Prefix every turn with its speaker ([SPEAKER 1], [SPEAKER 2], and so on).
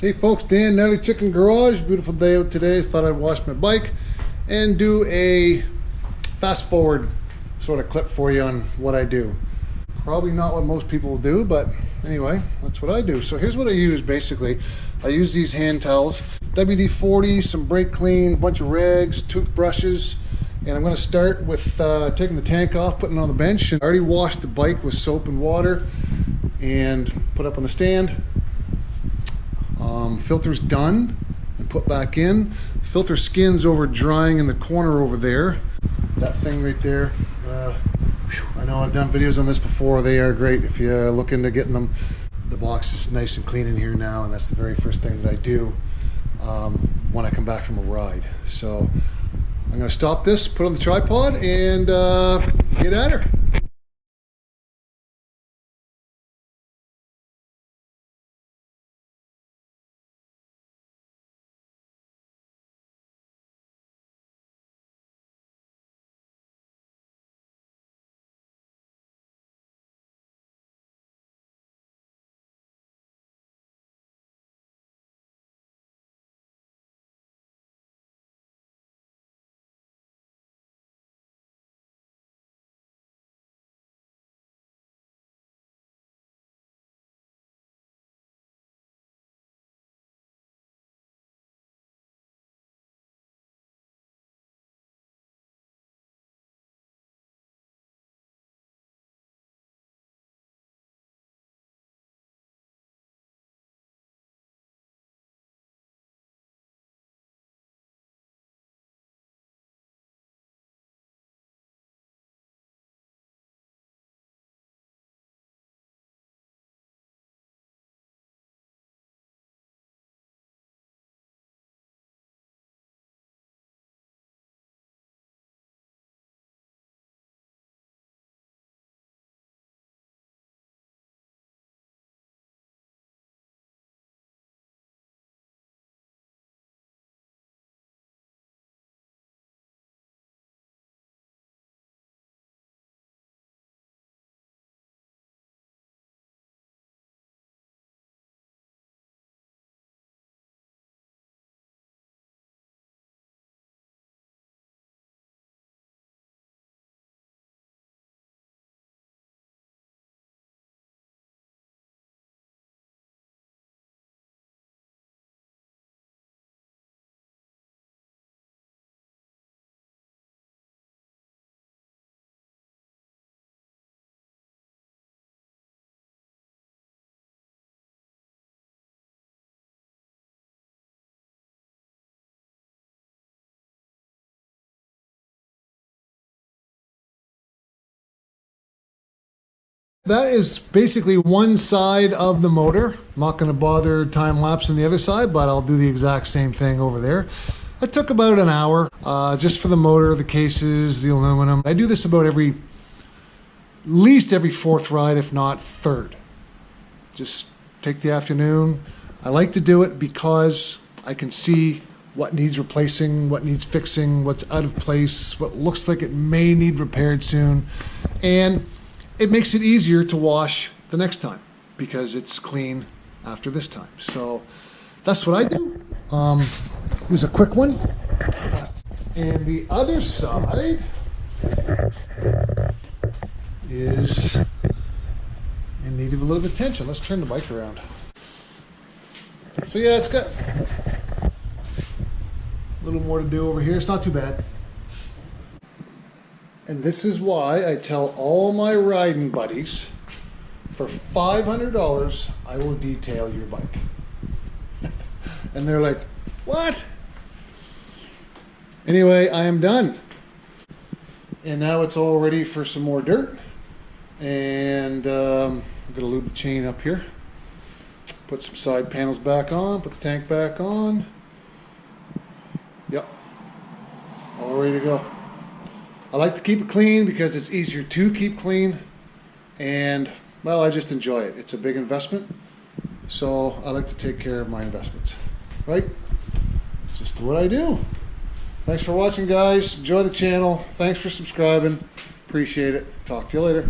[SPEAKER 1] Hey folks, Dan, Nelly Chicken Garage. Beautiful day out today. Thought I'd wash my bike and do a fast forward sort of clip for you on what I do. Probably not what most people do, but anyway, that's what I do. So here's what I use basically. I use these hand towels, WD-40, some brake clean, a bunch of rags, toothbrushes, and I'm going to start with taking the tank off, putting it on the bench. And I already washed the bike with soap and water and put up on the stand. Filter's done and put back in. Filter skin's over drying in the corner over there. That thing right there. I know I've done videos on this before. They are great if you look into getting them. The box is nice and clean in here now, and that's the very first thing that I do when I come back from a ride. So I'm going to stop this, put it on the tripod, and get at her. That is basically one side of the motor. I'm not going to bother time lapse on the other side, but I'll do the exact same thing over there. It took about an hour just for the motor, the cases, the aluminum. I do this about at least every fourth ride, if not third. Just take the afternoon. I like to do it because I can see what needs replacing, what needs fixing, what's out of place, what looks like it may need repaired soon. And it makes it easier to wash the next time because it's clean after this time. So that's what I do. Here's a quick one. And the other side is in need of a little attention. Let's turn the bike around. So yeah, it's got a little more to do over here. It's not too bad. And this is why I tell all my riding buddies, for $500, I will detail your bike. And they're like, what? Anyway, I am done. And now it's all ready for some more dirt. And I'm going to lube the chain up here. Put some side panels back on, put the tank back on. Yep, all ready to go. I like to keep it clean because it's easier to keep clean, and well, I just enjoy it. It's a big investment, so I like to take care of my investments, right? It's just what I do. Thanks for watching, guys. Enjoy the channel. Thanks for subscribing. Appreciate it. Talk to you later.